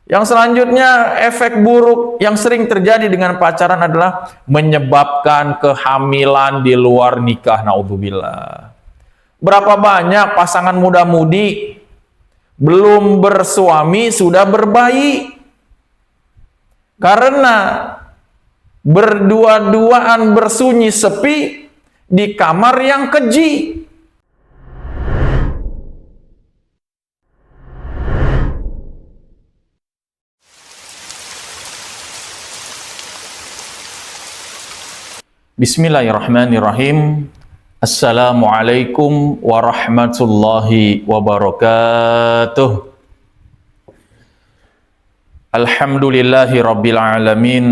Yang selanjutnya, efek buruk yang sering terjadi dengan pacaran adalah menyebabkan kehamilan di luar nikah. Naudzubillah. Berapa banyak pasangan muda-mudi belum bersuami sudah berbayi karena berdua-duaan bersunyi sepi di kamar yang keji. Bismillahirrahmanirrahim. Assalamualaikum warahmatullahi wabarakatuh. Alhamdulillahi rabbil alamin.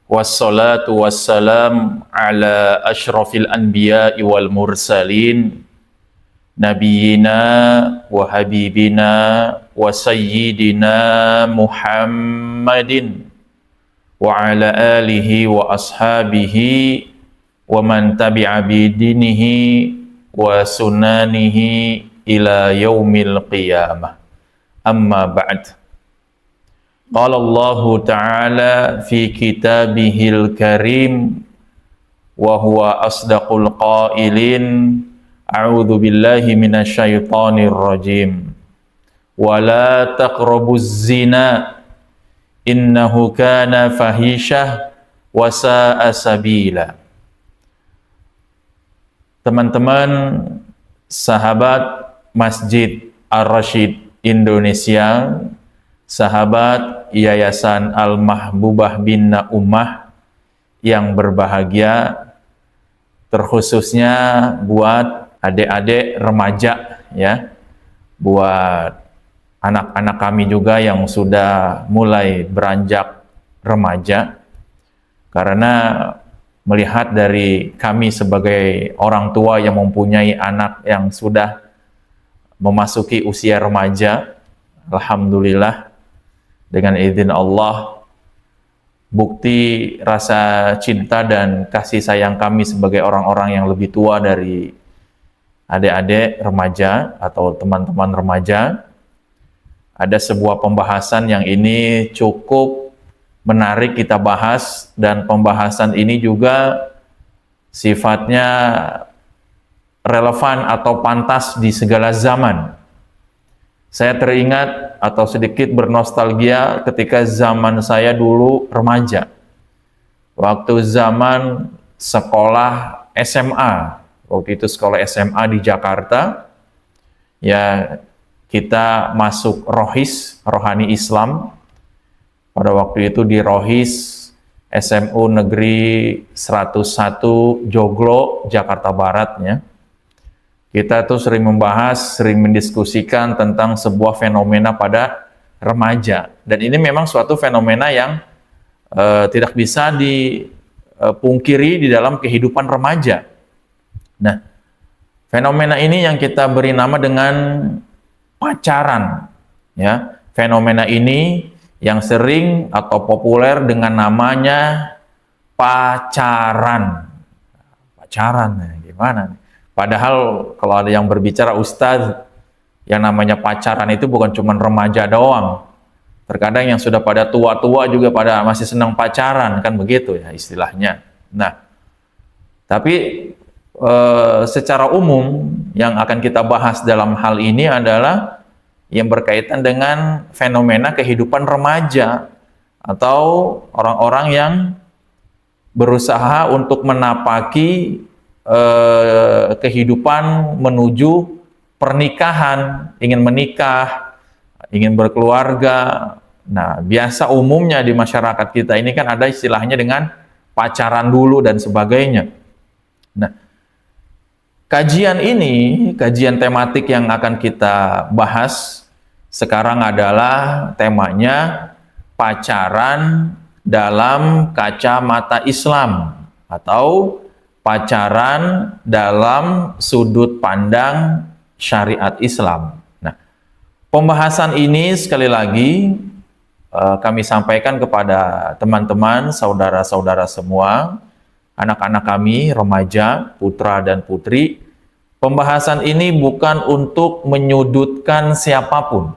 Wassalatu wassalam ala ashrafil anbiya'i wal mursalin. Nabiyina wa habibina wa sayyidina Muhammadin wa ala alihi wa ashabihi wa man tabi'a bidinihi wa sunanihi ila yaumil qiyamah. Amma ba'd. Qala Allah Ta'ala fi kitabihil karim wa huwa asdaqul qailin. A'udzu billahi minasyaitonir rajim. Wa la taqrabuz zina innahu kana fahishah wa sa'a sabila. Teman-teman sahabat Masjid Ar-Rasyid Indonesia, sahabat Yayasan Al-Mahbubah Bina Ummah yang berbahagia, terkhususnya buat adik-adik remaja ya, buat anak-anak kami juga yang sudah mulai beranjak remaja, karena melihat dari kami sebagai orang tua yang mempunyai anak yang sudah memasuki usia remaja, alhamdulillah dengan izin Allah, bukti rasa cinta dan kasih sayang kami sebagai orang-orang yang lebih tua dari adik-adik remaja atau teman-teman remaja. Ada sebuah pembahasan yang ini cukup menarik kita bahas, dan pembahasan ini juga sifatnya relevan atau pantas di segala zaman. Saya teringat atau sedikit bernostalgia ketika zaman saya dulu remaja. Waktu zaman sekolah SMA, waktu itu sekolah SMA di Jakarta, ya kita masuk Rohis, Rohani Islam. Pada waktu itu di Rohis SMU Negeri 101 Joglo, Jakarta Barat ya. Kita tuh sering membahas, sering mendiskusikan tentang sebuah fenomena pada remaja. Dan ini memang suatu fenomena yang tidak bisa dipungkiri di dalam kehidupan remaja. Nah, fenomena ini yang kita beri nama dengan pacaran. Ya, fenomena ini yang sering atau populer dengan namanya pacaran. Pacaran, gimana nih? Padahal kalau ada yang berbicara Ustadz, yang namanya pacaran itu bukan cuma remaja doang. Terkadang yang sudah pada tua-tua juga pada masih senang pacaran, kan begitu ya istilahnya. Nah, tapi secara umum yang akan kita bahas dalam hal ini adalah yang berkaitan dengan fenomena kehidupan remaja atau orang-orang yang berusaha untuk menapaki kehidupan menuju pernikahan, ingin menikah, ingin berkeluarga. Nah, biasa umumnya di masyarakat kita ini kan ada istilahnya dengan pacaran dulu dan sebagainya. Nah, kajian ini, kajian tematik yang akan kita bahas sekarang adalah temanya pacaran dalam kacamata Islam atau pacaran dalam sudut pandang syariat Islam. Nah, pembahasan ini sekali lagi kami sampaikan kepada teman-teman, saudara-saudara semua, anak-anak kami, remaja, putra dan putri. Pembahasan ini bukan untuk menyudutkan siapapun.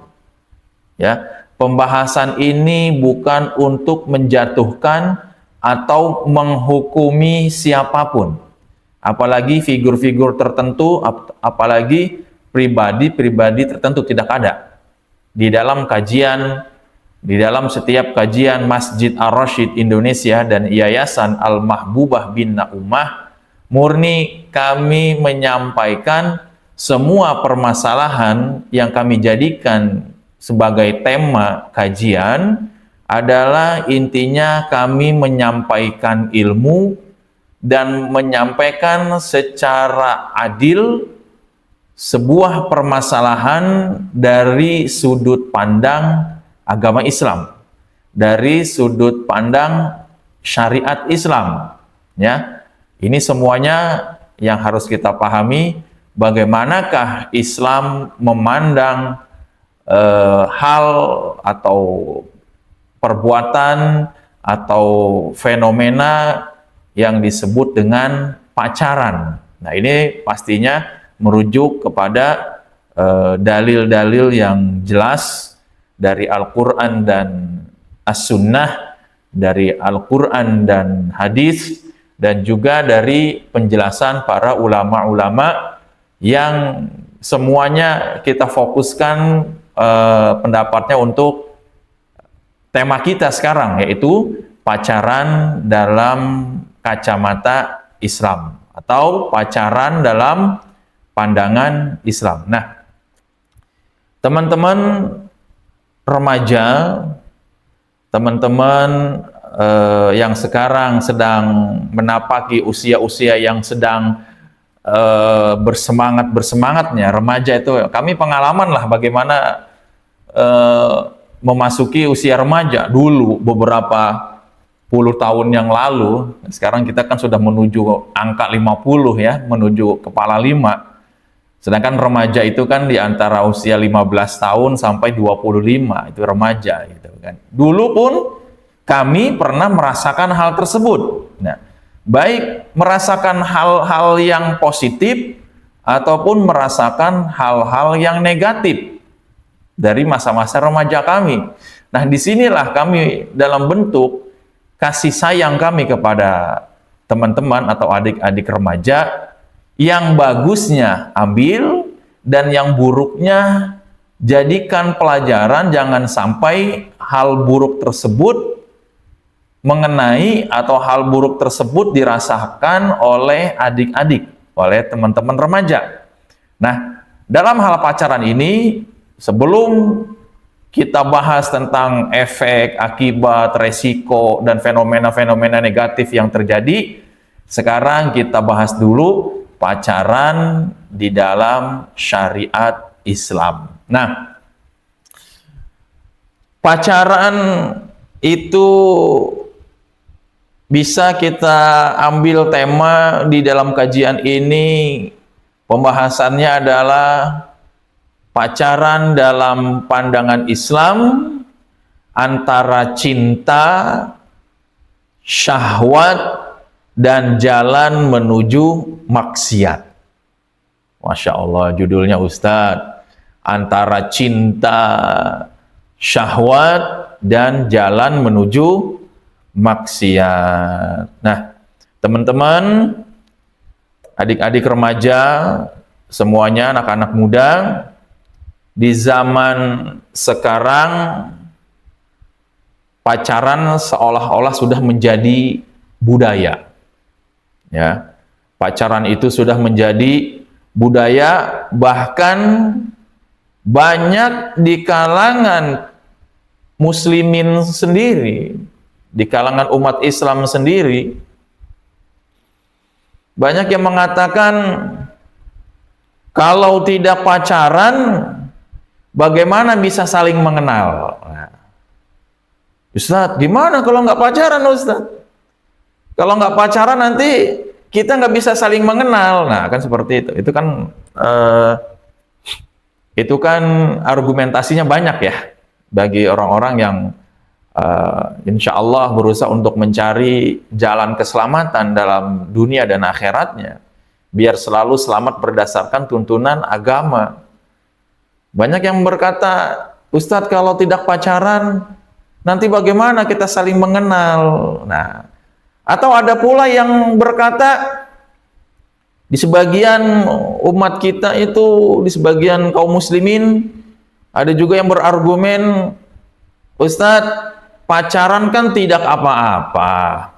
Ya, Pembahasan ini bukan untuk menjatuhkan atau menghukumi siapapun, apalagi figur-figur tertentu, apalagi pribadi-pribadi tertentu, tidak ada. Di dalam kajian, di dalam setiap kajian Masjid Ar-Rasyid Indonesia dan Yayasan Al-Mahbubah bin Naumah, murni kami menyampaikan semua permasalahan yang kami jadikan sebagai tema kajian adalah intinya kami menyampaikan ilmu dan menyampaikan secara adil sebuah permasalahan dari sudut pandang agama Islam, dari sudut pandang syariat Islam. Ya, ini semuanya yang harus kita pahami, bagaimanakah Islam memandang hal atau perbuatan atau fenomena yang disebut dengan pacaran. Nah, ini pastinya merujuk kepada dalil-dalil yang jelas dari Al-Quran dan As-Sunnah, dari Al-Quran dan hadis, dan juga dari penjelasan para ulama-ulama yang semuanya kita fokuskan pendapatnya untuk tema kita sekarang, yaitu pacaran dalam kacamata Islam atau pacaran dalam pandangan Islam. Nah, teman-teman remaja, teman-teman yang sekarang sedang menapaki usia-usia yang sedang bersemangatnya, remaja itu, kami pengalaman lah bagaimana memasuki usia remaja dulu beberapa puluh tahun yang lalu. Sekarang kita kan sudah menuju angka 50 ya, menuju kepala 5. Sedangkan remaja itu kan di antara usia 15 tahun sampai 25, itu remaja gitu kan. Dulu pun kami pernah merasakan hal tersebut. Nah, baik merasakan hal-hal yang positif ataupun merasakan hal-hal yang negatif dari masa-masa remaja kami. Nah, disinilah kami dalam bentuk kasih sayang kami kepada teman-teman atau adik-adik remaja, yang bagusnya ambil dan yang buruknya jadikan pelajaran, jangan sampai hal buruk tersebut mengenai atau hal buruk tersebut dirasakan oleh adik-adik, oleh teman-teman remaja. Nah, dalam hal pacaran ini, sebelum kita bahas tentang efek, akibat, resiko, dan fenomena-fenomena negatif yang terjadi, sekarang kita bahas dulu pacaran di dalam syariat Islam. Nah, pacaran itu bisa kita ambil tema di dalam kajian ini, pembahasannya adalah pacaran dalam pandangan Islam antara cinta, syahwat, dan jalan menuju maksiat. Masya Allah, judulnya Ustadz, antara cinta, syahwat, dan jalan menuju maksiat. Nah, teman-teman, adik-adik remaja, semuanya anak-anak muda, di zaman sekarang pacaran seolah-olah sudah menjadi budaya. Ya, pacaran itu sudah menjadi budaya, bahkan banyak di kalangan muslimin sendiri, di kalangan umat Islam sendiri, banyak yang mengatakan kalau tidak pacaran, bagaimana bisa saling mengenal? Ustadz, gimana kalau nggak pacaran, Ustadz? Kalau nggak pacaran nanti kita nggak bisa saling mengenal. Nah, kan seperti itu. Itu kan argumentasinya banyak ya bagi orang-orang yang insya Allah berusaha untuk mencari jalan keselamatan dalam dunia dan akhiratnya, biar selalu selamat berdasarkan tuntunan agama. Banyak yang berkata, Ustadz kalau tidak pacaran, nanti bagaimana kita saling mengenal? Nah, atau ada pula yang berkata, di sebagian umat kita itu, di sebagian kaum muslimin, ada juga yang berargumen, Ustadz, pacaran kan tidak apa-apa.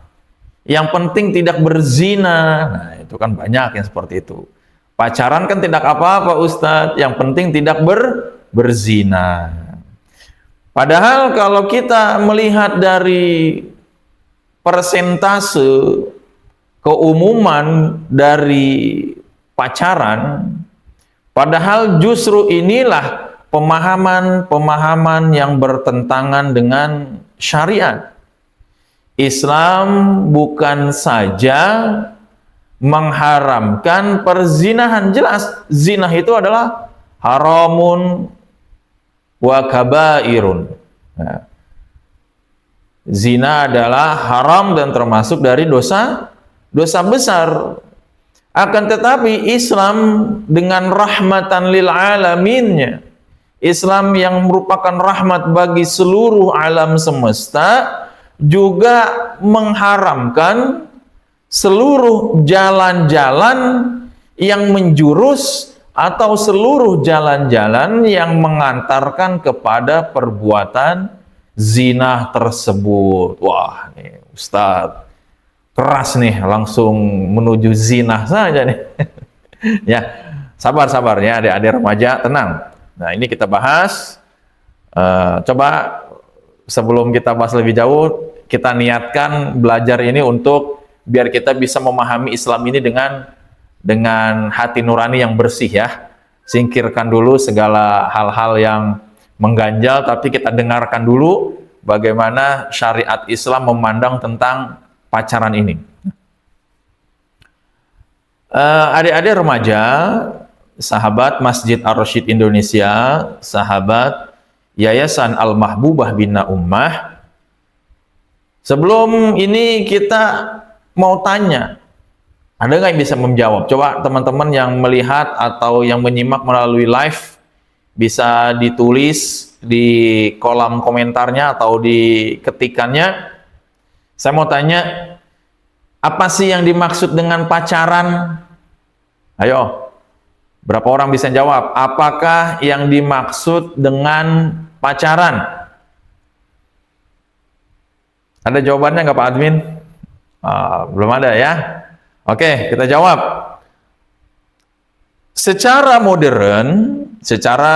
Yang penting tidak berzina. Nah, itu kan banyak yang seperti itu. Pacaran kan tidak apa-apa, Ustadz. Yang penting tidak berzina. Padahal kalau kita melihat dari persentase keumuman dari pacaran, padahal justru inilah pemahaman-pemahaman yang bertentangan dengan syariat. Islam bukan saja mengharamkan perzinahan, jelas zina itu adalah haramun wa kabairun. Nah, zina adalah haram dan termasuk dari dosa besar. Akan tetapi Islam dengan rahmatan lil alaminnya, Islam yang merupakan rahmat bagi seluruh alam semesta, juga mengharamkan seluruh jalan-jalan yang menjurus atau seluruh jalan-jalan yang mengantarkan kepada perbuatan zina tersebut. Wah, nih Ustadz keras nih, langsung menuju zina saja nih. Ya, sabar ya adik-adik remaja, tenang. Nah, ini kita bahas. Coba sebelum kita bahas lebih jauh, kita niatkan belajar ini untuk biar kita bisa memahami Islam ini dengan hati nurani yang bersih ya. Singkirkan dulu segala hal-hal yang mengganjal, tapi kita dengarkan dulu bagaimana syariat Islam memandang tentang pacaran ini. Adik-adik remaja, sahabat Masjid Ar-Rasyid Indonesia, sahabat Yayasan Al-Mahbubah Bina Ummah, sebelum ini kita mau tanya, ada nggak yang bisa menjawab? Coba teman-teman yang melihat atau yang menyimak melalui live, bisa ditulis di kolom komentarnya atau di ketikannya. Saya mau tanya, apa sih yang dimaksud dengan pacaran? Ayo, berapa orang bisa jawab? Apakah yang dimaksud dengan pacaran? Ada jawabannya nggak Pak Admin? Belum ada ya? Oke, kita jawab. Secara modern, secara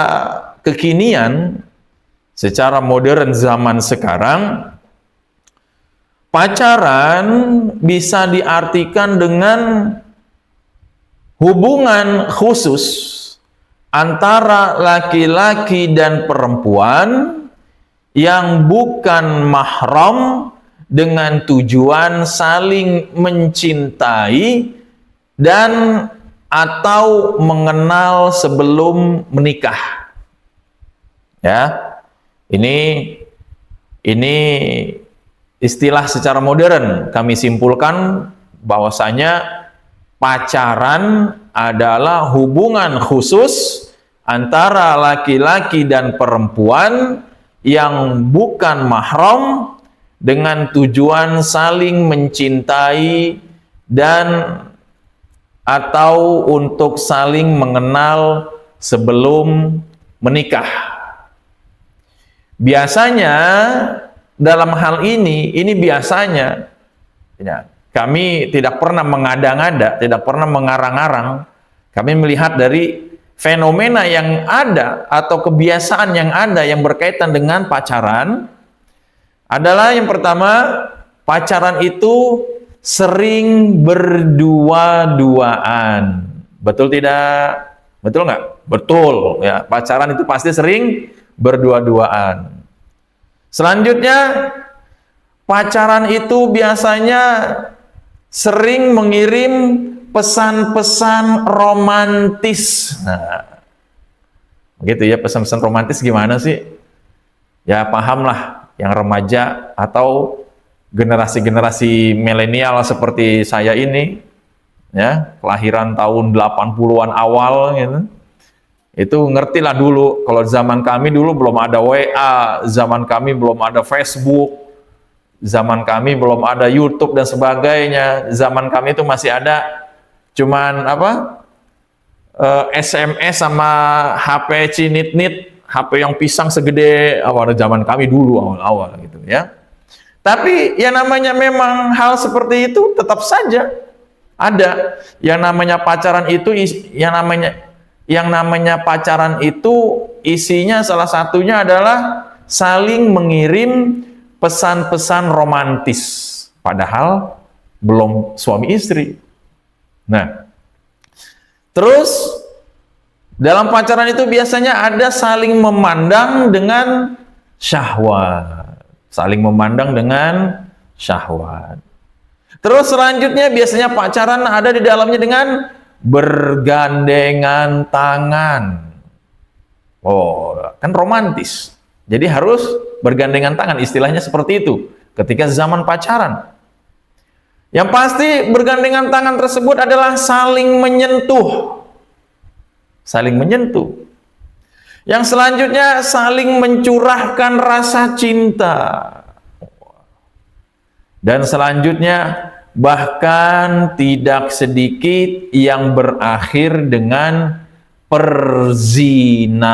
kekinian, secara modern zaman sekarang, pacaran bisa diartikan dengan hubungan khusus antara laki-laki dan perempuan yang bukan mahram dengan tujuan saling mencintai dan atau mengenal sebelum menikah. Ya. Ini istilah secara modern. Kami simpulkan bahwasanya pacaran adalah hubungan khusus antara laki-laki dan perempuan yang bukan mahram dengan tujuan saling mencintai dan atau untuk saling mengenal sebelum menikah. Biasanya dalam hal ini biasanya ya, kami tidak pernah mengada-ngada, tidak pernah mengarang-arang. Kami melihat dari fenomena yang ada atau kebiasaan yang ada yang berkaitan dengan pacaran adalah yang pertama, pacaran itu sering berdua-duaan. Betul tidak? Betul nggak? Betul. Ya, pacaran itu pasti sering berdua-duaan. Selanjutnya, pacaran itu biasanya sering mengirim pesan-pesan romantis. Nah, begitu ya, pesan-pesan romantis gimana sih? Ya pahamlah yang remaja atau generasi-generasi milenial seperti saya ini, ya, kelahiran tahun 80-an awal gitu. Itu ngertilah dulu, kalau zaman kami dulu belum ada WA, zaman kami belum ada Facebook, zaman kami belum ada YouTube dan sebagainya. Zaman kami itu masih ada cuman SMS sama HP cinit-nit, HP yang pisang segede awal zaman kami dulu awal-awal gitu ya. Tapi yang namanya memang hal seperti itu tetap saja ada. Yang namanya pacaran itu yang namanya pacaran itu isinya salah satunya adalah saling mengirim pesan-pesan romantis, padahal belum suami istri. Nah, terus dalam pacaran itu biasanya ada saling memandang dengan syahwat, saling memandang dengan syahwat. Terus selanjutnya biasanya pacaran ada di dalamnya dengan bergandengan tangan. Oh, kan romantis. Jadi harus bergandengan tangan, istilahnya seperti itu ketika zaman pacaran. Yang pasti bergandengan tangan tersebut adalah saling menyentuh. Saling menyentuh. Yang selanjutnya saling mencurahkan rasa cinta. Dan selanjutnya bahkan tidak sedikit yang berakhir dengan perzinahan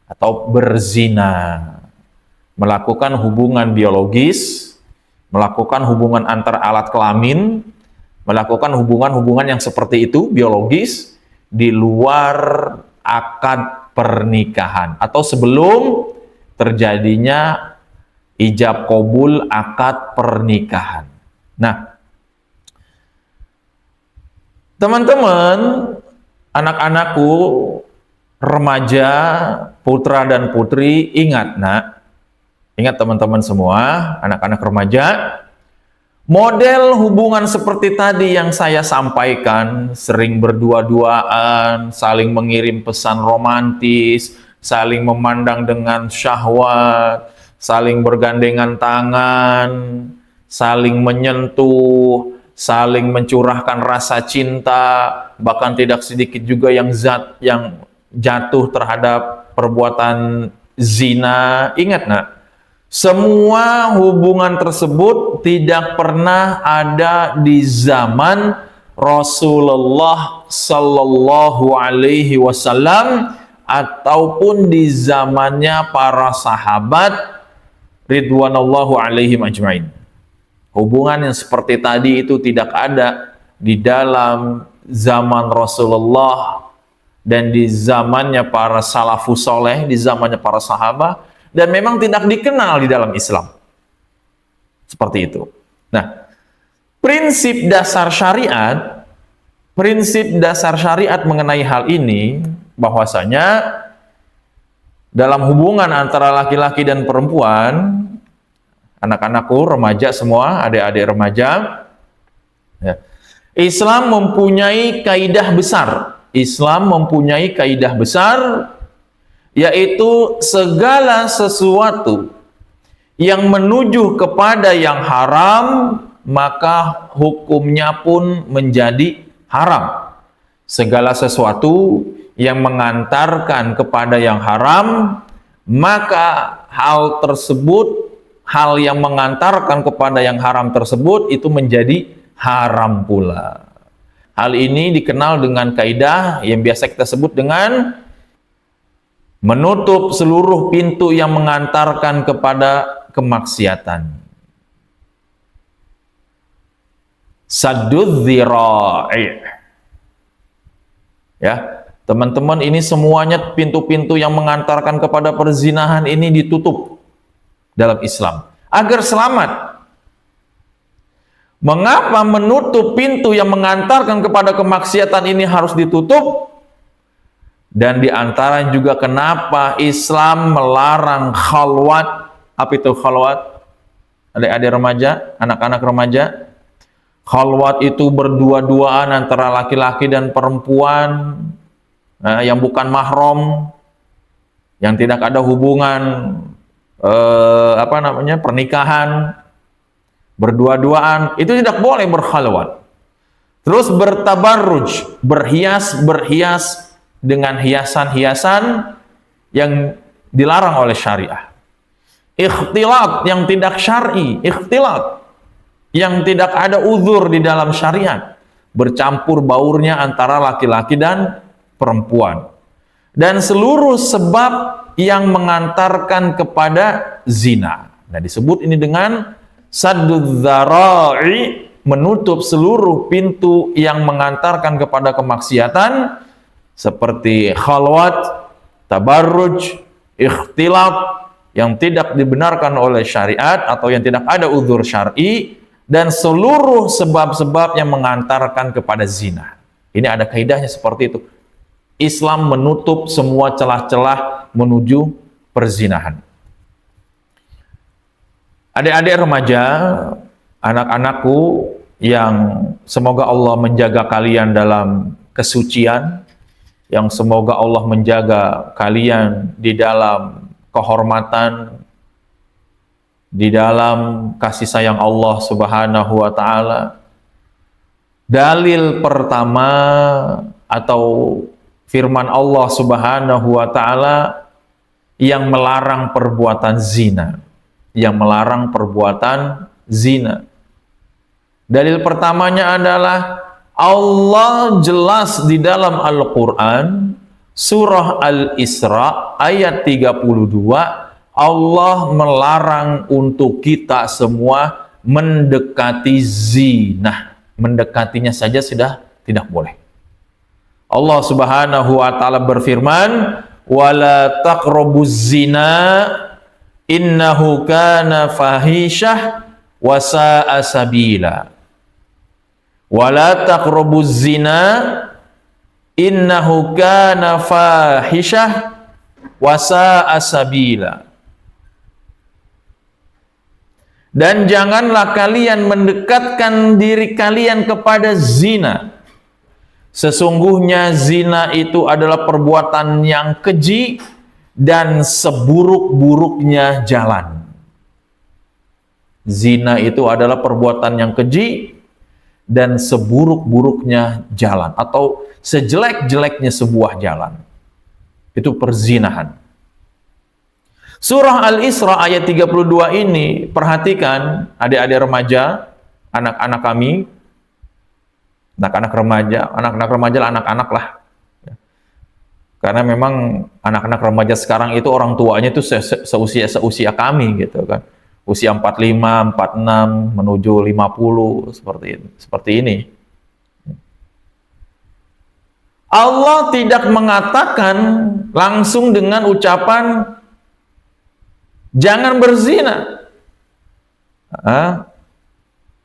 atau berzina, melakukan hubungan biologis, melakukan hubungan antar alat kelamin, melakukan hubungan-hubungan yang seperti itu biologis di luar akad pernikahan atau sebelum terjadinya ijab qabul akad pernikahan. Nah, teman-teman, anak-anakku, remaja, putra dan putri, ingat ingat teman-teman semua, anak-anak remaja, model hubungan seperti tadi yang saya sampaikan, sering berdua-duaan, saling mengirim pesan romantis, saling memandang dengan syahwat, saling bergandengan tangan, saling menyentuh, saling mencurahkan rasa cinta, bahkan tidak sedikit juga yang jatuh terhadap perbuatan zina. Ingat semua hubungan tersebut tidak pernah ada di zaman Rasulullah Sallallahu Alaihi Wasallam ataupun di zamannya para sahabat ridwanullahu alaihim ajmain. Hubungan yang seperti tadi itu tidak ada di dalam zaman Rasulullah dan di zamannya para salafus soleh, di zamannya para sahabat, dan memang tidak dikenal di dalam Islam. Seperti itu. Nah, prinsip dasar syariat mengenai hal ini, bahwasanya dalam hubungan antara laki-laki dan perempuan, anak-anakku, remaja semua, adik-adik remaja, ya, Islam mempunyai kaidah besar. Islam mempunyai kaidah besar, yaitu segala sesuatu yang menuju kepada yang haram, maka hukumnya pun menjadi haram. Segala sesuatu yang mengantarkan kepada yang haram, maka hal yang mengantarkan kepada yang haram tersebut itu menjadi haram pula. Hal ini dikenal dengan kaidah yang biasa kita sebut dengan menutup seluruh pintu yang mengantarkan kepada kemaksiatan. Sadduz dzira'i. Ya, teman-teman, ini semuanya pintu-pintu yang mengantarkan kepada perzinahan ini ditutup dalam Islam agar selamat. Mengapa menutup pintu yang mengantarkan kepada kemaksiatan ini harus ditutup? Dan diantara juga kenapa Islam melarang khalwat. Apa itu khalwat? Adik-adik remaja, anak-anak remaja. Khalwat itu berdua-duaan antara laki-laki dan perempuan, yang bukan mahram, yang tidak ada hubungan pernikahan, berdua-duaan, itu tidak boleh berkhalwat. Terus bertabarruj, berhias-berhias dengan hiasan-hiasan yang dilarang oleh syariah. Ikhtilat yang tidak syar'i, ikhtilat yang tidak ada uzur di dalam syariat, bercampur baurnya antara laki-laki dan perempuan, dan seluruh sebab yang mengantarkan kepada zina. Nah, disebut ini dengan sadduz dzara'i, menutup seluruh pintu yang mengantarkan kepada kemaksiatan seperti khalwat, tabarruj, ikhtilat yang tidak dibenarkan oleh syariat atau yang tidak ada uzur syar'i, dan seluruh sebab-sebab yang mengantarkan kepada zina. Ini ada kaidahnya seperti itu. Islam menutup semua celah-celah menuju perzinahan. Adik-adik remaja, anak-anakku yang semoga Allah menjaga kalian dalam kesucian, yang semoga Allah menjaga kalian di dalam kehormatan, di dalam kasih sayang Allah Subhanahu wa taala. Dalil pertama atau firman Allah Subhanahu wa taala yang melarang perbuatan zina, yang melarang perbuatan zina. Dalil pertamanya adalah Allah jelas di dalam Al-Qur'an surah Al-Isra ayat 32, Allah melarang untuk kita semua mendekati zina. Mendekatinya saja sudah tidak boleh. Allah Subhanahu wa taala berfirman, "Wala taqrabuz zina innahu kana fahisyah wa sa'a sabila." Wala taqrabuz zina innahu kana fahisyah wa sa'a sabila. Dan janganlah kalian mendekatkan diri kalian kepada zina. Sesungguhnya zina itu adalah perbuatan yang keji dan seburuk-buruknya jalan. Zina itu adalah perbuatan yang keji dan seburuk-buruknya jalan, atau sejelek-jeleknya sebuah jalan. Itu perzinahan. Surah Al-Isra ayat 32 ini, perhatikan adik-adik remaja, anak-anak kami, anak-anak remaja lah, anak-anak lah. Karena memang anak-anak remaja sekarang itu orang tuanya itu seusia kami gitu kan. Usia 45, 46 menuju 50 seperti ini. Allah tidak mengatakan langsung dengan ucapan jangan berzina.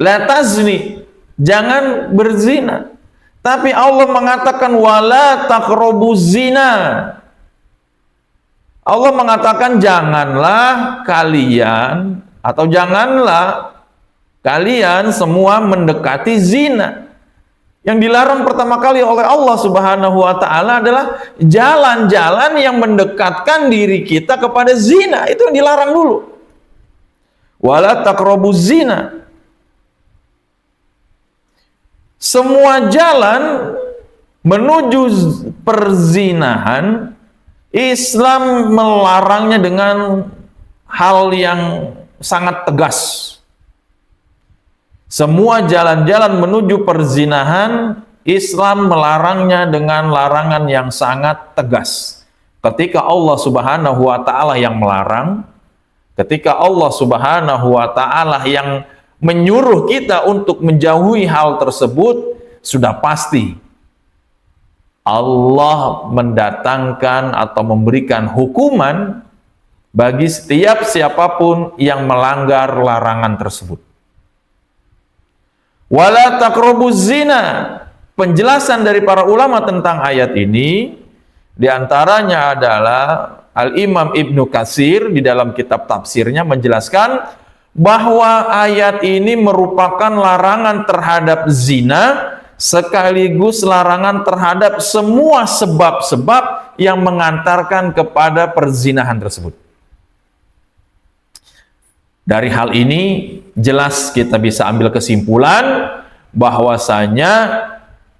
La tazni, jangan berzina. Tapi Allah mengatakan wala taqrabuz zina. Allah mengatakan janganlah kalian atau janganlah kalian semua mendekati zina. Yang dilarang pertama kali oleh Allah Subhanahu wa taala adalah jalan-jalan yang mendekatkan diri kita kepada zina. Itu yang dilarang dulu. Wala taqrabuz zina. Semua jalan menuju perzinahan, Islam melarangnya dengan hal yang sangat tegas. Semua jalan-jalan menuju perzinahan, Islam melarangnya dengan larangan yang sangat tegas. Ketika Allah Subhanahu wa taala yang melarang, ketika Allah Subhanahu wa taala yang menyuruh kita untuk menjauhi hal tersebut, sudah pasti Allah mendatangkan atau memberikan hukuman bagi setiap siapapun yang melanggar larangan tersebut. Wala taqrabuz zina. Penjelasan dari para ulama tentang ayat ini diantaranya adalah Al-Imam Ibnu Katsir di dalam kitab tafsirnya menjelaskan bahwa ayat ini merupakan larangan terhadap zina sekaligus larangan terhadap semua sebab-sebab yang mengantarkan kepada perzinahan tersebut. Dari hal ini jelas kita bisa ambil kesimpulan bahwasanya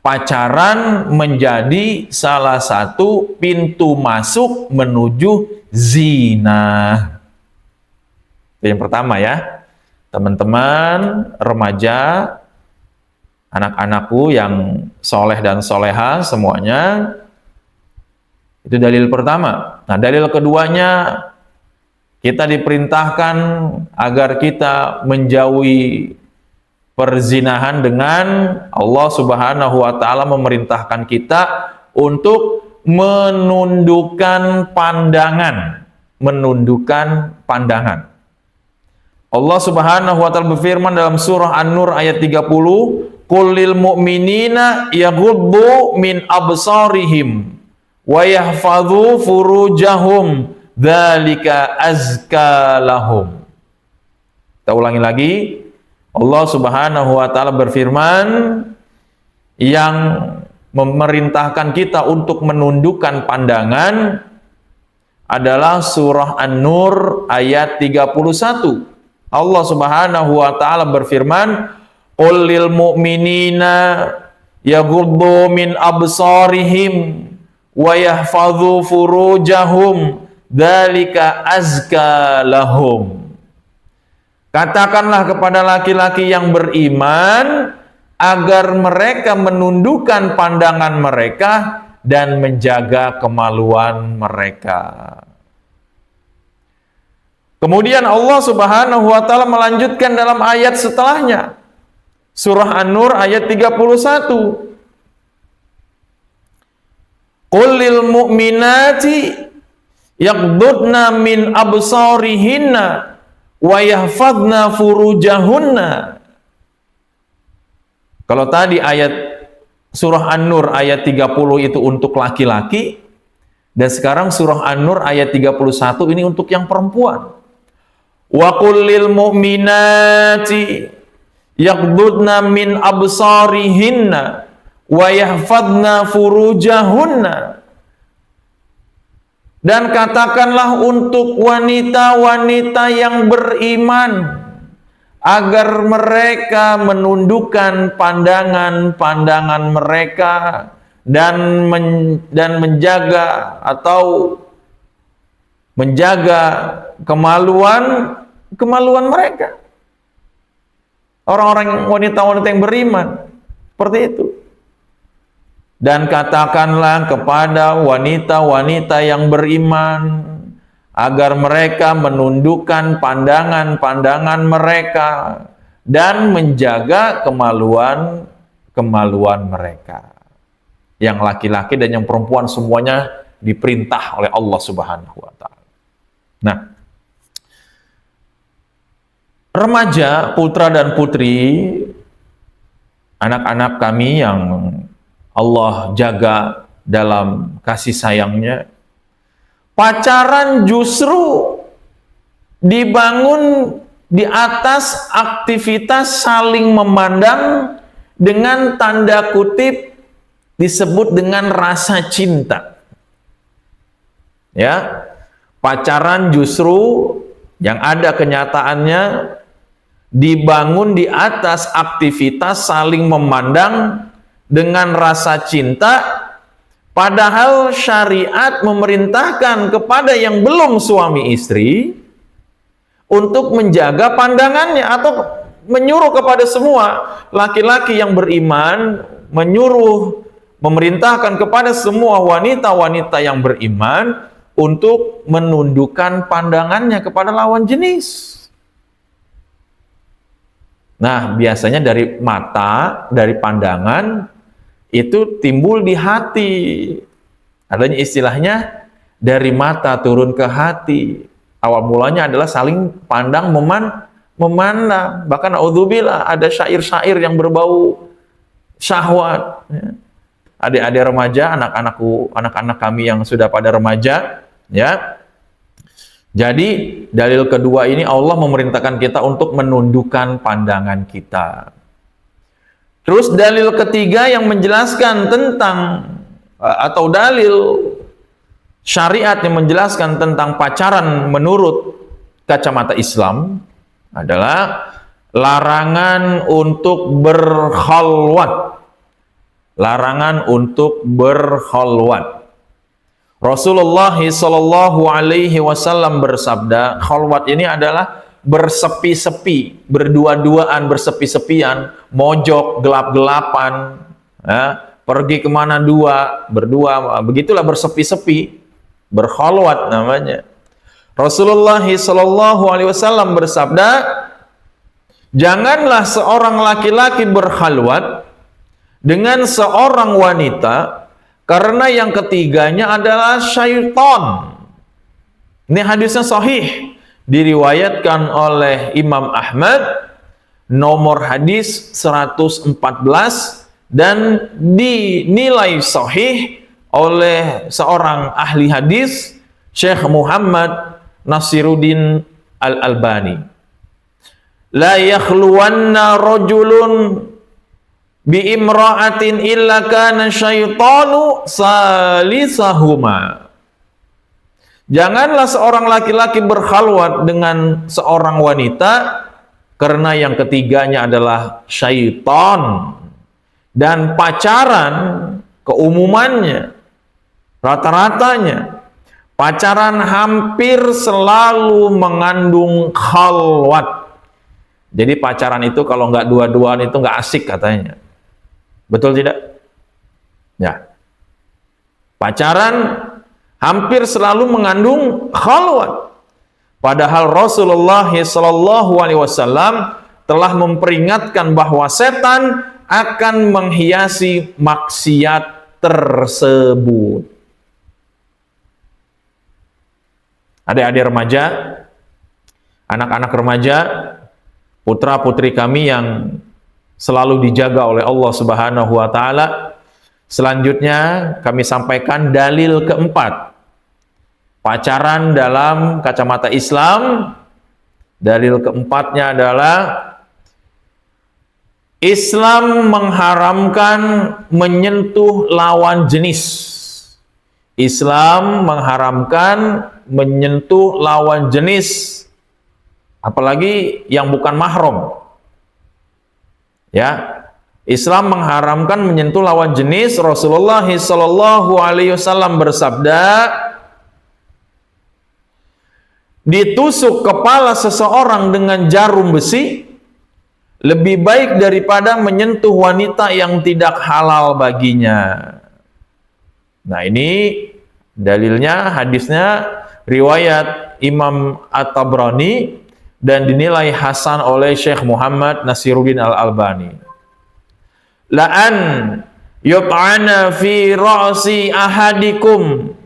pacaran menjadi salah satu pintu masuk menuju zina. Itu yang pertama ya. Teman-teman remaja, anak-anakku yang soleh dan soleha semuanya, itu dalil pertama. Nah, dalil keduanya, kita diperintahkan agar kita menjauhi perzinahan dengan Allah Subhanahu wa taala memerintahkan kita untuk menundukkan pandangan. Allah Subhanahu wa taala berfirman dalam surah An-Nur ayat 30, "Qul lil mu'minina yaghuddu min absarihim wa yahfadhu furujahum dzalika azka lahum." Kita ulangi lagi. Allah Subhanahu wa taala berfirman yang memerintahkan kita untuk menundukkan pandangan adalah surah An-Nur ayat 31. Allah Subhanahu wa taala berfirman, "Qul lil mu'minina yaghuddu min absarihim wa yahfadhu furujahum dzalika azka lahum." Katakanlah kepada laki-laki yang beriman agar mereka menundukkan pandangan mereka dan menjaga kemaluan mereka. Kemudian Allah Subhanahu wa taala melanjutkan dalam ayat setelahnya. Surah An-Nur ayat 31. Qul lil mu'minati yaghdudna min absarihinna wa yahfadna furujahunna. Kalau tadi ayat surah An-Nur ayat 30 itu untuk laki-laki, dan sekarang surah An-Nur ayat 31 ini untuk yang perempuan. Wa qul lil mu'minati yaghdudna min absarihinna wa yahfadna furujahunna. Dan katakanlah untuk wanita-wanita yang beriman agar mereka menundukkan pandangan-pandangan mereka dan menjaga atau menjaga kemaluan mereka. Orang-orang wanita-wanita yang beriman seperti itu. Dan katakanlah kepada wanita-wanita yang beriman agar mereka menundukkan pandangan-pandangan mereka dan menjaga kemaluan mereka. Yang laki-laki dan yang perempuan semuanya diperintah oleh Allah Subhanahu wa taala. Nah, remaja, putra dan putri, anak-anak kami yang Allah jaga dalam kasih sayangnya, pacaran justru dibangun di atas aktivitas saling memandang dengan tanda kutip disebut dengan rasa cinta. Ya, pacaran justru yang ada kenyataannya dibangun di atas aktivitas saling memandang dengan rasa cinta, padahal syariat memerintahkan kepada yang belum suami istri untuk menjaga pandangannya, atau menyuruh kepada semua laki-laki yang beriman, memerintahkan kepada semua wanita-wanita yang beriman untuk menundukkan pandangannya kepada lawan jenis. Nah, biasanya dari mata, dari pandangan, itu timbul di hati. Adanya istilahnya dari mata turun ke hati. Awal mulanya adalah saling pandang memandang. Bahkan naudzubillah ada syair-syair yang berbau syahwat. Adik-adik remaja, anak-anak kami yang sudah pada remaja, ya. Jadi dalil kedua ini Allah memerintahkan kita untuk menundukkan pandangan kita. Terus dalil ketiga yang menjelaskan tentang atau dalil syariat yang menjelaskan tentang pacaran menurut kacamata Islam adalah larangan untuk berkhalwat larangan untuk berkhalwat. Rasulullah sallallahu alaihi wasallam bersabda, khalwat ini adalah bersepi-sepi, berdua-duaan, bersepi-sepian, mojok, gelap-gelapan, ya, pergi kemana berdua, begitulah bersepi-sepi, berkhalwat namanya. Rasulullah sallallahu alaihi wasallam bersabda, janganlah seorang laki-laki berkhalwat dengan seorang wanita, karena yang ketiganya adalah syaitan. Ini hadisnya sahih, diriwayatkan oleh Imam Ahmad, nomor hadis 114, dan dinilai sahih oleh seorang ahli hadis, Syekh Muhammad Nasiruddin Al-Albani. La yakhluwanna rajulun bi imra'atin illa kana syaitanu salisahuma. Janganlah seorang laki-laki berkhalwat dengan seorang wanita, karena yang ketiganya adalah syaitan. Dan pacaran keumumannya, rata-ratanya pacaran hampir selalu mengandung khalwat. Jadi pacaran itu kalau nggak dua-duaan itu nggak asik katanya. Betul tidak? Ya. Pacaran hampir selalu mengandung khalwat. Padahal Rasulullah SAW telah memperingatkan bahwa setan akan menghiasi maksiat tersebut. Adik-adik remaja, anak-anak remaja, putra-putri kami yang selalu dijaga oleh Allah Subhanahu wa taala. Selanjutnya kami sampaikan dalil keempat. Pacaran dalam kacamata Islam. Dalil keempatnya adalah Islam mengharamkan menyentuh lawan jenis. Islam mengharamkan menyentuh lawan jenis, apalagi yang bukan mahram. Ya, Islam mengharamkan menyentuh lawan jenis. Rasulullah sallallahu alaihi wasallam bersabda, ditusuk kepala seseorang dengan jarum besi lebih baik daripada menyentuh wanita yang tidak halal baginya. Nah, ini dalilnya, hadisnya riwayat Imam At-Tabrani dan dinilai hasan oleh Syekh Muhammad Nasiruddin Al-Albani. La'an yut'ana fi ra'si ahadikum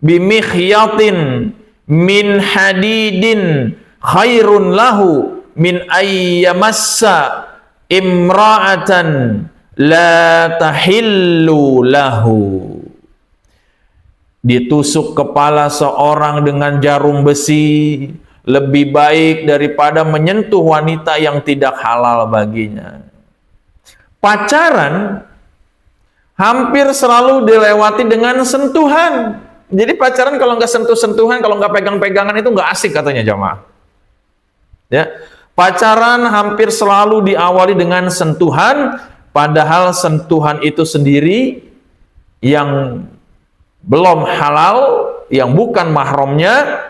bimikhyatin min hadidin khairun lahu min ayyamassa imra'atan la tahillu lahu. Ditusuk kepala seorang dengan jarum besi lebih baik daripada menyentuh wanita yang tidak halal baginya. Pacaran hampir selalu dilewati dengan sentuhan. Jadi pacaran kalau nggak sentuh-sentuhan, kalau nggak pegang-pegangan itu nggak asik katanya jamaah. Ya, pacaran hampir selalu diawali dengan sentuhan, padahal sentuhan itu sendiri yang belum halal, yang bukan mahramnya,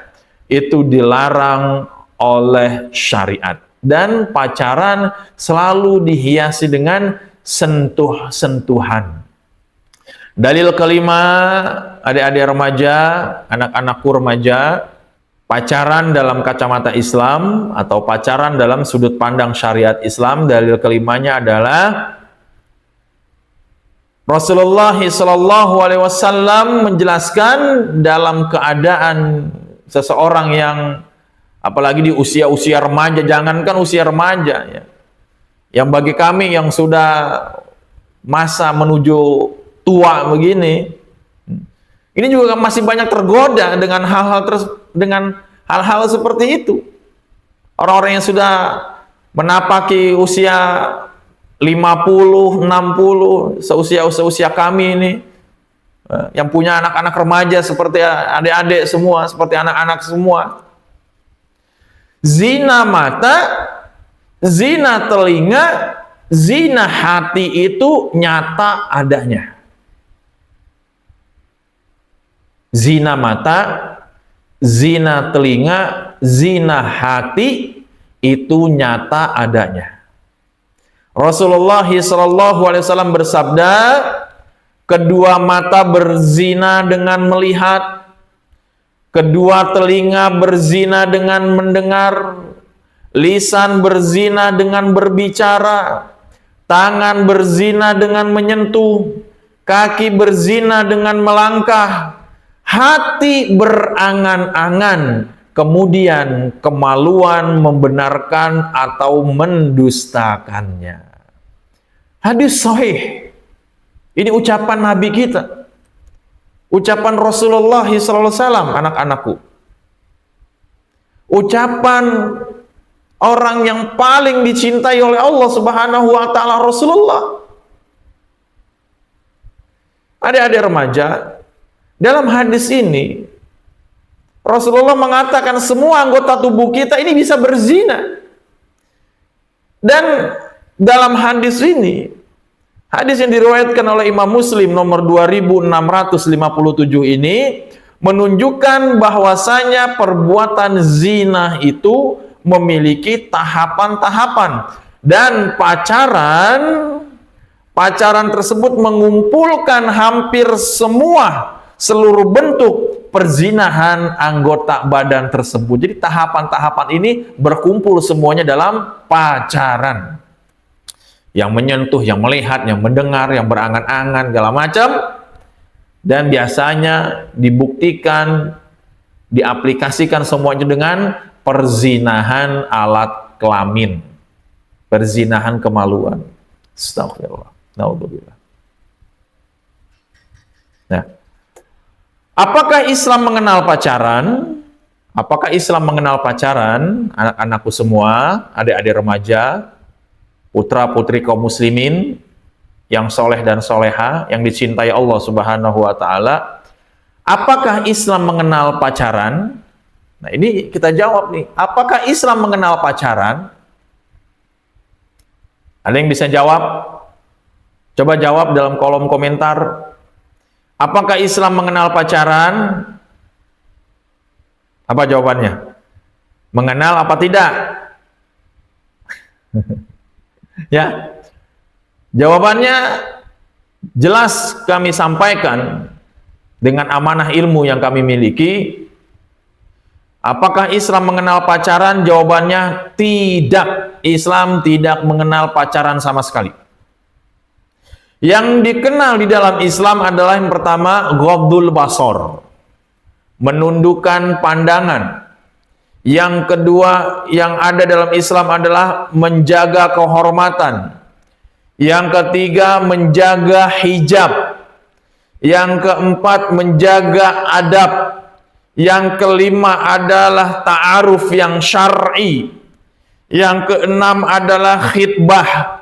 itu dilarang oleh syariat. Dan pacaran selalu dihiasi dengan sentuh-sentuhan. Dalil kelima, adik-adik remaja, anak-anakku remaja, pacaran dalam kacamata Islam atau pacaran dalam sudut pandang syariat Islam, dalil kelimanya adalah Rasulullah SAW menjelaskan dalam keadaan seseorang yang apalagi di usia-usia remaja, jangankan usia remaja ya, yang bagi kami yang sudah masa menuju tua begini, ini juga masih banyak tergoda dengan hal-hal seperti itu. Orang-orang yang sudah menapaki usia 50, 60, seusia kami ini, yang punya anak-anak remaja seperti adik-adik semua, seperti anak-anak semua. Zina mata, zina telinga, zina hati itu nyata adanya. Zina mata, zina telinga, zina hati itu nyata adanya. Rasulullah SAW bersabda, kedua mata berzina dengan melihat, kedua telinga berzina dengan mendengar, lisan berzina dengan berbicara, tangan berzina dengan menyentuh, kaki berzina dengan melangkah, hati berangan-angan, kemudian kemaluan membenarkan atau mendustakannya. Hadis sahih. Ini ucapan Nabi kita. Ucapan Rasulullah SAW, anak-anakku. Ucapan orang yang paling dicintai oleh Allah Subhanahu wa taala, Rasulullah. Adik-adik remaja, dalam hadis ini Rasulullah mengatakan semua anggota tubuh kita ini bisa berzina. Dan dalam hadis ini, hadis yang diriwayatkan oleh Imam Muslim nomor 2657 ini menunjukkan bahwasanya perbuatan zina itu memiliki tahapan-tahapan, dan pacaran tersebut mengumpulkan hampir seluruh bentuk perzinahan anggota badan tersebut. Jadi tahapan-tahapan ini berkumpul semuanya dalam pacaran. Yang menyentuh, yang melihat, yang mendengar, yang berangan-angan, segala macam. Dan biasanya dibuktikan, diaplikasikan semuanya dengan perzinahan alat kelamin, perzinahan kemaluan. Astagfirullah. Naudzubillah. Nah, apakah Islam mengenal pacaran? Apakah Islam mengenal pacaran? Anak-anakku semua, adik-adik remaja, putra-putri kaum muslimin yang soleh dan soleha, yang dicintai Allah Subhanahu wa taala. Apakah Islam mengenal pacaran? Nah, ini kita jawab nih. Apakah Islam mengenal pacaran? Ada yang bisa jawab? Coba jawab dalam kolom komentar. Apakah Islam mengenal pacaran? Apa jawabannya? Mengenal apa tidak? Ya. Jawabannya jelas kami sampaikan dengan amanah ilmu yang kami miliki. Apakah Islam mengenal pacaran? Jawabannya tidak. Islam tidak mengenal pacaran sama sekali. Yang dikenal di dalam Islam adalah yang pertama, ghaddul basar, menundukkan pandangan. Yang kedua yang ada dalam Islam adalah menjaga kehormatan. Yang ketiga menjaga hijab. Yang keempat menjaga adab. Yang kelima adalah ta'aruf yang syar'i. Yang keenam adalah khitbah.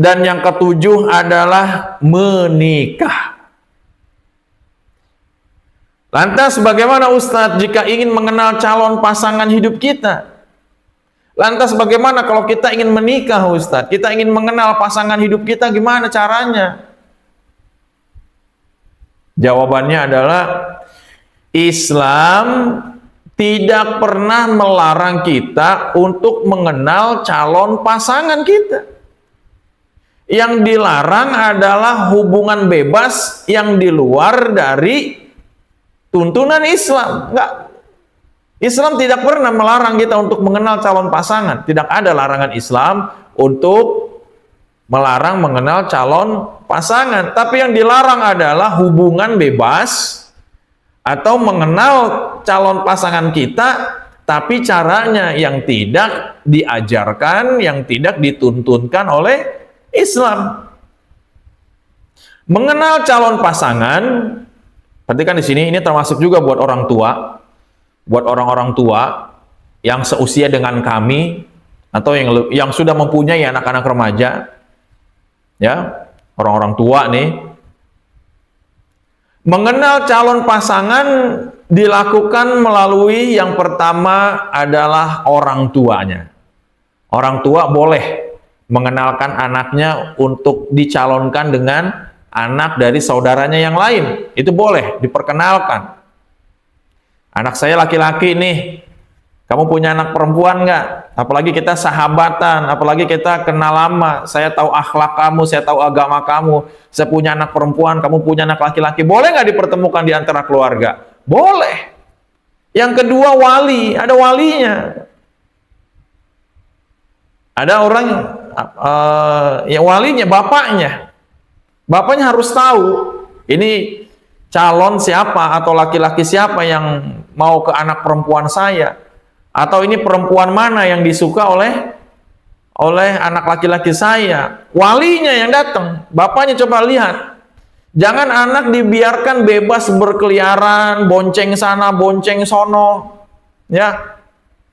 Dan yang ketujuh adalah menikah. Lantas bagaimana Ustadz jika ingin mengenal calon pasangan hidup kita? Lantas bagaimana kalau kita ingin menikah Ustadz? Kita ingin mengenal pasangan hidup kita, gimana caranya? Jawabannya adalah Islam tidak pernah melarang kita untuk mengenal calon pasangan kita. Yang dilarang adalah hubungan bebas yang di luar dari tuntunan Islam. Enggak. Islam tidak pernah melarang kita untuk mengenal calon pasangan. Tidak ada larangan Islam untuk melarang mengenal calon pasangan. Tapi yang dilarang adalah hubungan bebas atau mengenal calon pasangan kita, tapi caranya yang tidak diajarkan, yang tidak dituntunkan oleh Islam. Mengenal calon pasangan, perhatikan di sini, ini termasuk juga buat orang tua, buat orang-orang tua yang seusia dengan kami atau yang sudah mempunyai anak-anak remaja, ya, orang-orang tua nih. Mengenal calon pasangan dilakukan melalui yang pertama adalah orang tuanya. Orang tua boleh mengenalkan anaknya untuk dicalonkan dengan anak dari saudaranya yang lain. Itu boleh, diperkenalkan. Anak saya laki-laki nih, kamu punya anak perempuan nggak? Apalagi kita sahabatan, apalagi kita kenal lama, saya tahu akhlak kamu, saya tahu agama kamu, saya punya anak perempuan, kamu punya anak laki-laki, boleh nggak dipertemukan di antara keluarga? Boleh. Yang kedua wali, ada walinya. Ada orang yang walinya, bapaknya. Bapaknya harus tahu ini calon siapa atau laki-laki siapa yang mau ke anak perempuan saya, atau ini perempuan mana yang disuka oleh anak laki-laki saya. Walinya yang datang, bapaknya coba lihat. Jangan anak dibiarkan bebas berkeliaran, bonceng sana, bonceng sono, ya,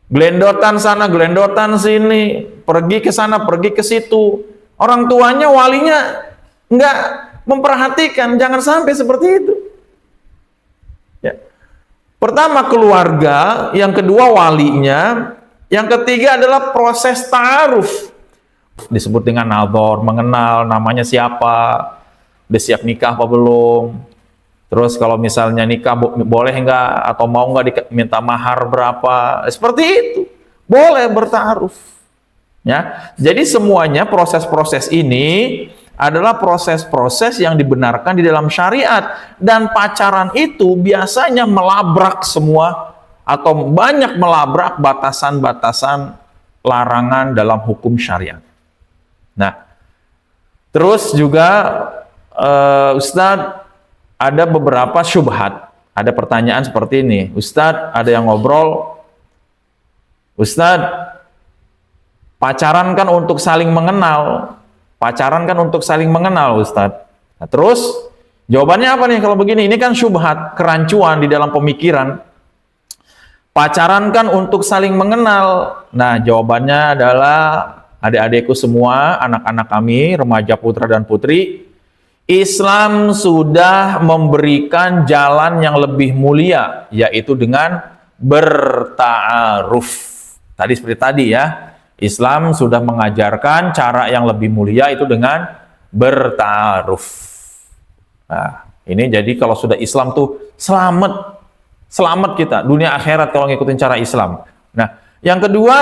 gelendotan sana, gelendotan sini, pergi ke sana, pergi ke situ. Orang tuanya, walinya nggak memperhatikan, jangan sampai seperti itu. Ya. Pertama keluarga, yang kedua walinya, yang ketiga adalah proses ta'aruf. Disebut dengan nadhor, mengenal namanya siapa, udah siap nikah apa belum. Terus kalau misalnya nikah boleh nggak atau mau nggak minta mahar berapa, seperti itu. Boleh bertaaruf. Ya, jadi semuanya proses-proses ini adalah proses-proses yang dibenarkan di dalam syariat, dan pacaran itu biasanya melabrak semua atau banyak melabrak batasan-batasan larangan dalam hukum syariat. Nah, terus juga Ustadz, ada beberapa syubhat, ada pertanyaan seperti ini. Ustadz, ada yang ngobrol, Ustadz, pacaran kan untuk saling mengenal. Pacaran kan untuk saling mengenal, Ustadz. Nah, terus jawabannya apa nih kalau begini? Ini kan syubhat, kerancuan di dalam pemikiran. Pacaran kan untuk saling mengenal. Nah, jawabannya adalah adik-adikku semua, anak-anak kami, remaja putra dan putri, Islam sudah memberikan jalan yang lebih mulia, yaitu dengan berta'aruf. Tadi seperti tadi ya, Islam sudah mengajarkan cara yang lebih mulia itu dengan berta'aruf. Nah, ini jadi kalau sudah Islam tuh selamat kita, dunia akhirat kalau ngikutin cara Islam. Nah, yang kedua,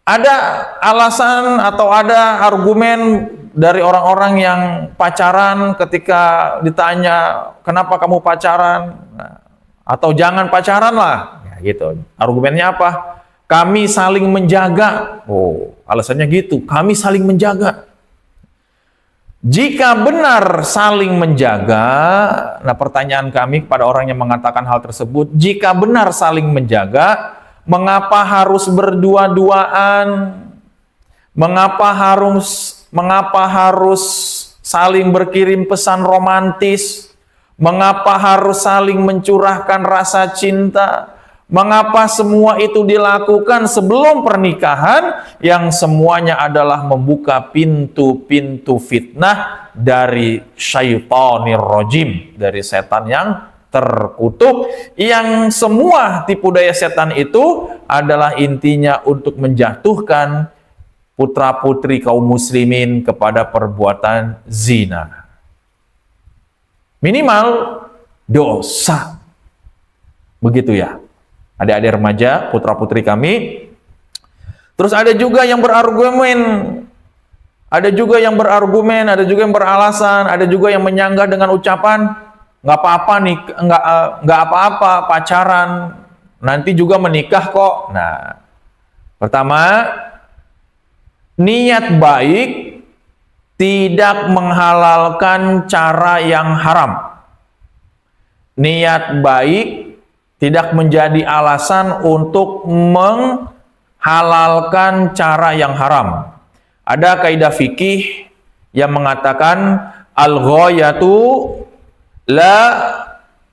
ada alasan atau ada argumen dari orang-orang yang pacaran ketika ditanya, kenapa kamu pacaran? Nah, atau jangan pacaran lah, ya, gitu. Argumennya apa? Kami saling menjaga. Oh, alasannya gitu, kami saling menjaga. Jika benar saling menjaga, nah pertanyaan kami kepada orang yang mengatakan hal tersebut, jika benar saling menjaga, mengapa harus berdua-duaan? Mengapa harus saling berkirim pesan romantis? Mengapa harus saling mencurahkan rasa cinta? Mengapa semua itu dilakukan sebelum pernikahan, yang semuanya adalah membuka pintu-pintu fitnah dari syaitonir rajim, dari setan yang terkutuk, yang semua tipu daya setan itu adalah intinya untuk menjatuhkan putra-putri kaum muslimin kepada perbuatan zina. Minimal dosa. Begitu ya, adik-adik remaja, putra-putri kami. Terus ada juga yang berargumen, ada juga yang beralasan, ada juga yang menyanggah dengan ucapan, nggak apa-apa nih, nggak apa-apa pacaran, nanti juga menikah kok. Nah, pertama, niat baik tidak menghalalkan cara yang haram. Niat baik tidak menjadi alasan untuk menghalalkan cara yang haram. Ada kaidah fikih yang mengatakan al-ghayatu la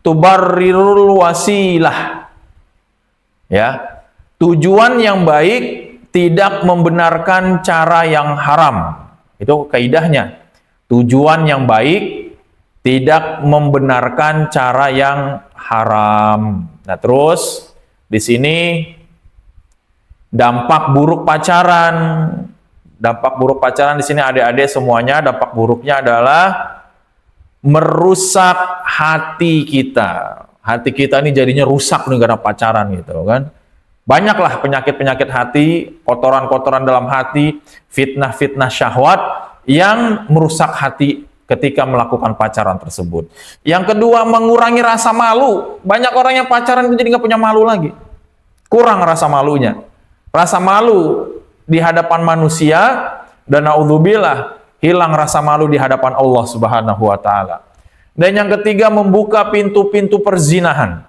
tubarrirul wasilah. Ya, tujuan yang baik tidak membenarkan cara yang haram. Itu kaidahnya. Tujuan yang baik tidak membenarkan cara yang haram. Nah, terus di sini Dampak buruk pacaran. Dampak buruk pacaran di sini adik-adik semuanya, dampak buruknya adalah merusak hati kita. Hati kita ini jadinya rusak nih karena pacaran gitu kan. Banyaklah penyakit-penyakit hati, kotoran-kotoran dalam hati, fitnah-fitnah syahwat yang merusak hati ketika melakukan pacaran tersebut. Yang kedua, mengurangi rasa malu. Banyak orang yang pacaran itu jadi nggak punya malu lagi. Kurang rasa malunya. Rasa malu di hadapan manusia, dan naudzubillah, hilang rasa malu di hadapan Allah Subhanahu wa taala. Dan yang ketiga, membuka pintu-pintu perzinahan.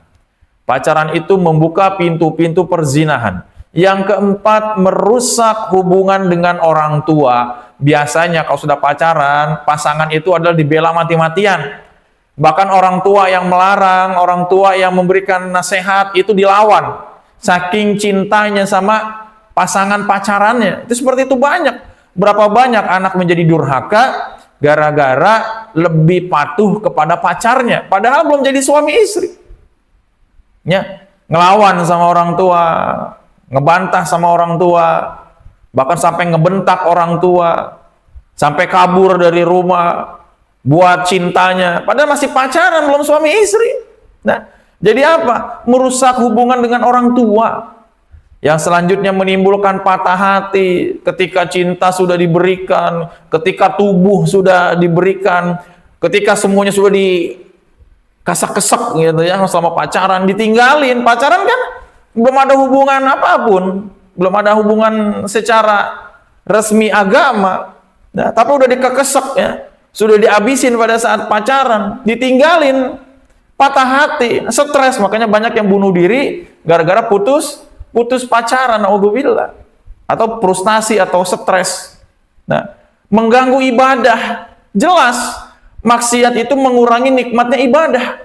Pacaran itu membuka pintu-pintu perzinahan. Yang keempat, merusak hubungan dengan orang tua. Biasanya kalau sudah pacaran, pasangan itu adalah dibela mati-matian. Bahkan orang tua yang melarang, orang tua yang memberikan nasihat itu dilawan. Saking cintanya sama pasangan pacarannya. Itu seperti itu banyak. Berapa banyak anak menjadi durhaka gara-gara lebih patuh kepada pacarnya, padahal belum jadi suami istri. Ya, ngelawan sama orang tua, ngebantah sama orang tua, bahkan sampai ngebentak orang tua, sampai kabur dari rumah buat cintanya, padahal masih pacaran, belum suami istri. Nah, jadi apa? Merusak hubungan dengan orang tua. Yang selanjutnya menimbulkan patah hati ketika cinta sudah diberikan, ketika tubuh sudah diberikan, ketika semuanya sudah dikasak-kesek gitu ya, selama pacaran ditinggalin. Pacaran kan belum ada hubungan apapun, belum ada hubungan secara resmi agama. Nah, tapi udah dikekesek ya, sudah dihabisin pada saat pacaran, ditinggalin, patah hati, stres. Makanya banyak yang bunuh diri gara-gara putus pacaran, naudzubillah, atau frustasi atau stres. Nah, mengganggu ibadah, jelas maksiat itu mengurangi nikmatnya ibadah.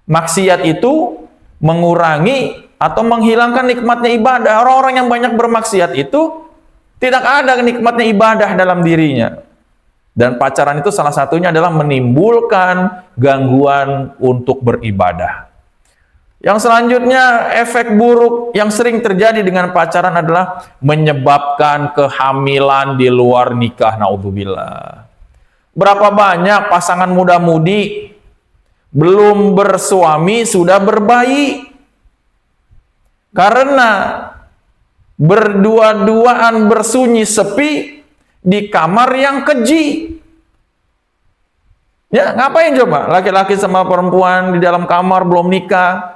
Maksiat itu mengurangi atau menghilangkan nikmatnya ibadah. Orang-orang yang banyak bermaksiat itu tidak ada nikmatnya ibadah dalam dirinya. Dan pacaran itu salah satunya adalah menimbulkan gangguan untuk beribadah. Yang selanjutnya, efek buruk yang sering terjadi dengan pacaran adalah menyebabkan kehamilan di luar nikah, naudzubillah. Berapa banyak pasangan muda-mudi belum bersuami sudah berbayi karena berdua-duaan bersunyi sepi di kamar yang keji. Ya, ngapain coba laki-laki sama perempuan di dalam kamar belum nikah?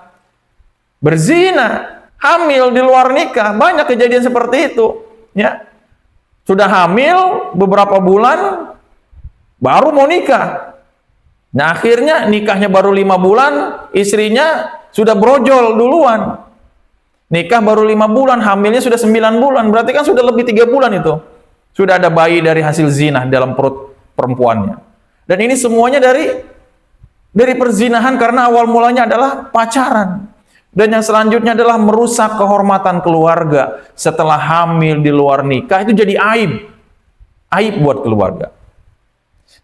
Berzina, hamil di luar nikah, banyak kejadian seperti itu. Ya, sudah hamil beberapa bulan, baru mau nikah. Nah, akhirnya nikahnya baru 5 bulan, istrinya sudah brojol duluan. Nikah baru 5 bulan, hamilnya sudah 9 bulan, berarti kan sudah lebih 3 bulan itu. Sudah ada bayi dari hasil zina dalam perut perempuannya. Dan ini semuanya dari perzinahan karena awal mulanya adalah pacaran. Dan yang selanjutnya adalah merusak kehormatan keluarga. Setelah hamil di luar nikah itu jadi aib. Aib buat keluarga.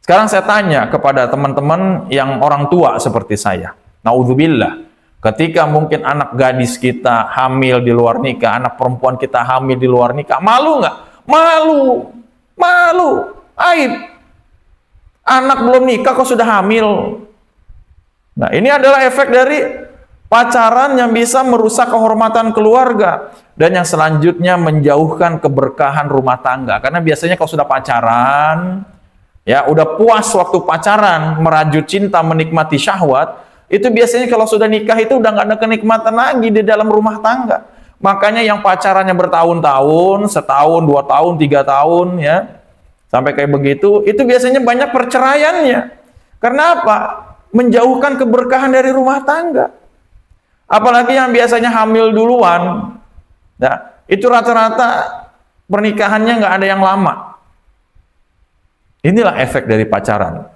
Sekarang saya tanya kepada teman-teman yang orang tua seperti saya. Naudzubillah. Ketika mungkin anak gadis kita hamil di luar nikah, anak perempuan kita hamil di luar nikah, malu nggak? Malu. Malu. Aib. Anak belum nikah kok sudah hamil. Nah, ini adalah efek dari pacaran yang bisa merusak kehormatan keluarga. Dan yang selanjutnya menjauhkan keberkahan rumah tangga. Karena biasanya kalau sudah pacaran, ya udah puas waktu pacaran, merajut cinta, menikmati syahwat, itu biasanya kalau sudah nikah itu udah nggak ada kenikmatan lagi di dalam rumah tangga. Makanya yang pacarannya bertahun-tahun, setahun, 2 tahun, 3 tahun, ya sampai kayak begitu, itu biasanya banyak perceraiannya. Karena apa? Menjauhkan keberkahan dari rumah tangga. Apalagi yang biasanya hamil duluan, nah, itu rata-rata pernikahannya nggak ada yang lama. Inilah efek dari pacaran.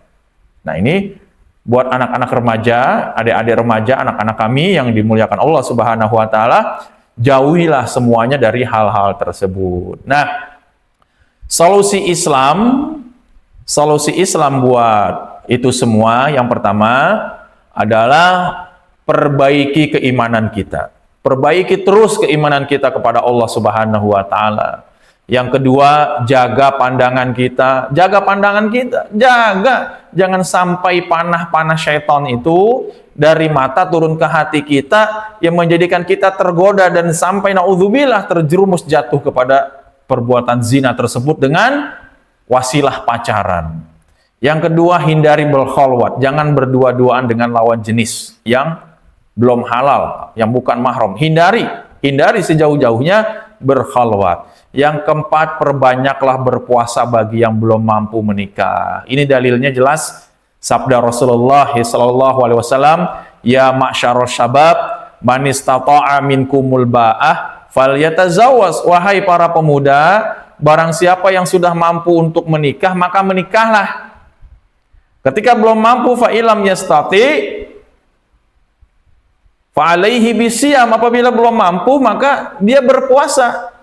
Nah, ini buat anak-anak remaja, adik-adik remaja, anak-anak kami yang dimuliakan Allah Subhanahu wa taala, jauhilah semuanya dari hal-hal tersebut. Nah, solusi Islam buat itu semua yang pertama adalah perbaiki keimanan kita. Perbaiki terus keimanan kita kepada Allah Subhanahu wa taala. Yang kedua, jaga pandangan kita. Jaga pandangan kita. Jaga. Jangan sampai panah-panah syaitan itu dari mata turun ke hati kita yang menjadikan kita tergoda dan sampai naudzubillah terjerumus jatuh kepada perbuatan zina tersebut dengan wasilah pacaran. Yang kedua, hindari berkhalwat. Jangan berdua-duaan dengan lawan jenis yang belum halal, yang bukan mahram. Hindari sejauh-jauhnya berkhalwat. Yang keempat, perbanyaklah berpuasa bagi yang belum mampu menikah. Ini dalilnya jelas sabda Rasulullah SAW, ya ma'syarus syabab, man istata'a minkumul ba'ah falyatazawwaz. Wahai para pemuda, barang siapa yang sudah mampu untuk menikah, maka menikahlah. Ketika belum mampu, fa ilam yastati fa'alaihi bisiyam, apabila belum mampu maka dia berpuasa.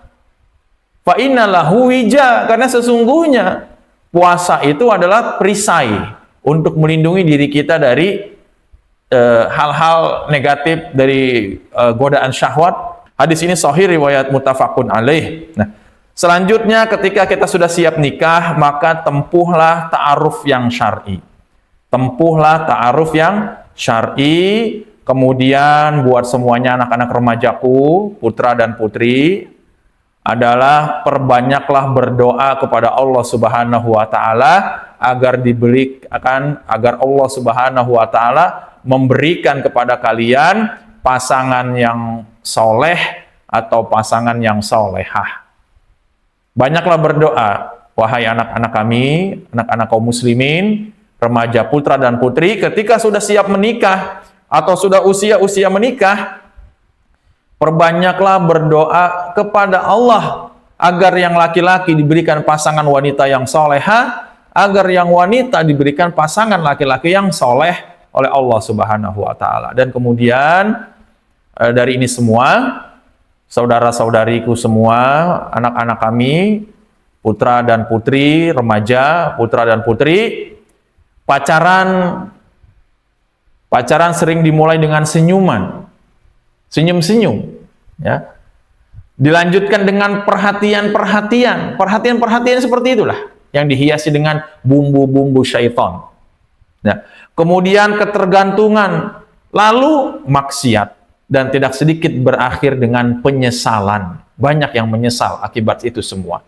Fa innalahu wija, karena sesungguhnya puasa itu adalah perisai untuk melindungi diri kita dari hal-hal negatif, dari godaan syahwat. Hadis ini sahih riwayat muttafaqun alaih. Nah, selanjutnya ketika kita sudah siap nikah, maka tempuhlah ta'aruf yang syar'i. Tempuhlah ta'aruf yang syar'i. Kemudian buat semuanya anak-anak remajaku, putra dan putri, adalah perbanyaklah berdoa kepada Allah Subhanahu wa taala agar Allah Subhanahu wa taala memberikan kepada kalian pasangan yang soleh atau pasangan yang solehah. Banyaklah berdoa, wahai anak-anak kami, anak-anak kaum muslimin, remaja putra dan putri, ketika sudah siap menikah atau sudah usia menikah, perbanyaklah berdoa kepada Allah agar yang laki-laki diberikan pasangan wanita yang soleha, agar yang wanita diberikan pasangan laki-laki yang soleh oleh Allah Subhanahu wa taala. Dan kemudian dari ini semua, saudara-saudariku semua, anak-anak kami, putra dan putri, remaja, putra dan putri, pacaran sering dimulai dengan senyuman. Senyum-senyum, ya. Dilanjutkan dengan perhatian seperti itulah yang dihiasi dengan bumbu-bumbu syaitan. Nah, kemudian ketergantungan, lalu maksiat, dan tidak sedikit berakhir dengan penyesalan. Banyak yang menyesal akibat itu semua.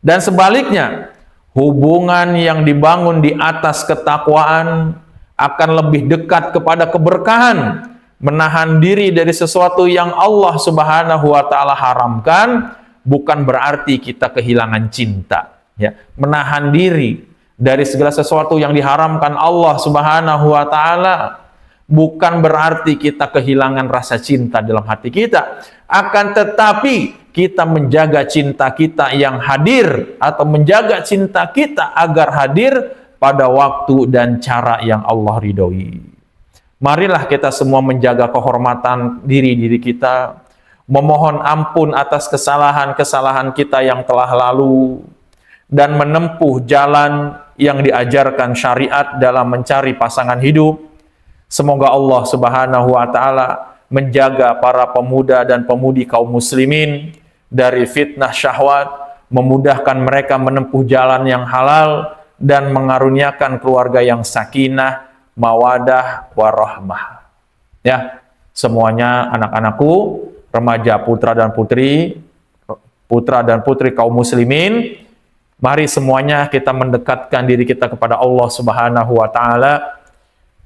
Dan sebaliknya, hubungan yang dibangun di atas ketakwaan akan lebih dekat kepada keberkahan. Menahan diri dari sesuatu yang Allah Subhanahu wa taala haramkan bukan berarti kita kehilangan cinta, ya. Menahan diri dari segala sesuatu yang diharamkan Allah Subhanahu wa taala bukan berarti kita kehilangan rasa cinta dalam hati kita, akan tetapi kita menjaga cinta kita yang hadir atau menjaga cinta kita agar hadir pada waktu dan cara yang Allah ridhoi. Marilah kita semua menjaga kehormatan diri kita, memohon ampun atas kesalahan-kesalahan kita yang telah lalu, dan menempuh jalan yang diajarkan syariat dalam mencari pasangan hidup. Semoga Allah Subhanahu wa taala menjaga para pemuda dan pemudi kaum muslimin dari fitnah syahwat, memudahkan mereka menempuh jalan yang halal, dan mengaruniakan keluarga yang sakinah, mawadah, warahmah. Ya, semuanya anak-anakku, remaja putra dan putri kaum muslimin, mari semuanya kita mendekatkan diri kita kepada Allah Subhanahu wa taala.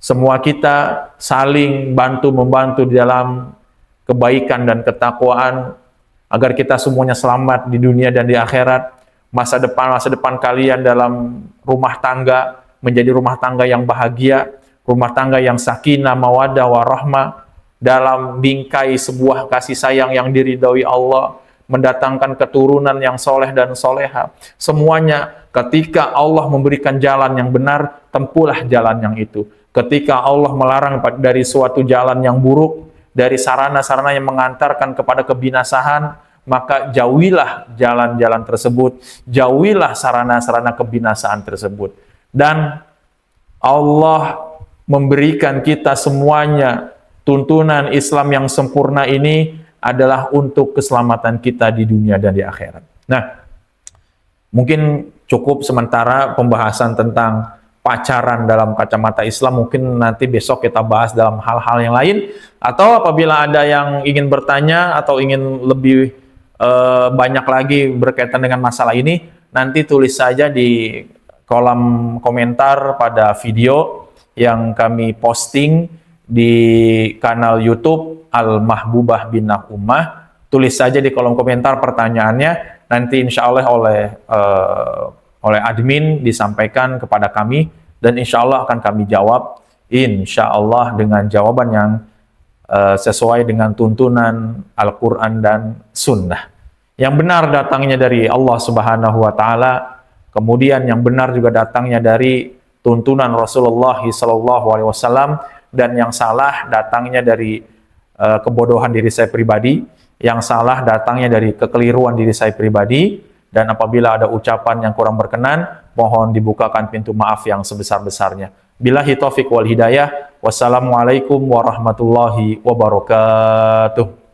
Semua kita saling bantu-membantu di dalam kebaikan dan ketakwaan agar kita semuanya selamat di dunia dan di akhirat. Masa depan kalian dalam rumah tangga menjadi rumah tangga yang bahagia, rumah tangga yang sakinah, mawadah, warahmah, dalam bingkai sebuah kasih sayang yang diridhoi Allah, mendatangkan keturunan yang soleh dan soleha. Semuanya ketika Allah memberikan jalan yang benar, tempuhlah jalan yang itu. Ketika Allah melarang dari suatu jalan yang buruk, dari sarana-sarana yang mengantarkan kepada kebinasaan, maka jauhilah jalan-jalan tersebut, jauhilah sarana-sarana kebinasaan tersebut. Dan Allah memberikan kita semuanya tuntunan Islam yang sempurna ini adalah untuk keselamatan kita di dunia dan di akhirat. Nah, mungkin cukup sementara pembahasan tentang pacaran dalam kacamata Islam. Mungkin nanti besok kita bahas dalam hal-hal yang lain. Atau apabila ada yang ingin bertanya atau ingin lebih banyak lagi berkaitan dengan masalah ini, nanti tulis saja di kolom komentar pada video yang kami posting di kanal YouTube Al-Mahbubah Binah Ummah. Tulis saja di kolom komentar pertanyaannya, nanti insya Allah oleh admin disampaikan kepada kami, dan insya Allah akan kami jawab, insya Allah dengan jawaban yang sesuai dengan tuntunan Al-Quran dan Sunnah. Yang benar datangnya dari Allah Subhanahu wa Ta'ala, kemudian yang benar juga datangnya dari tuntunan Rasulullah SAW, dan yang salah datangnya dari kebodohan diri saya pribadi, yang salah datangnya dari kekeliruan diri saya pribadi, dan apabila ada ucapan yang kurang berkenan, mohon dibukakan pintu maaf yang sebesar-besarnya. Billahi taufiq wal hidayah. Wassalamualaikum warahmatullahi wabarakatuh.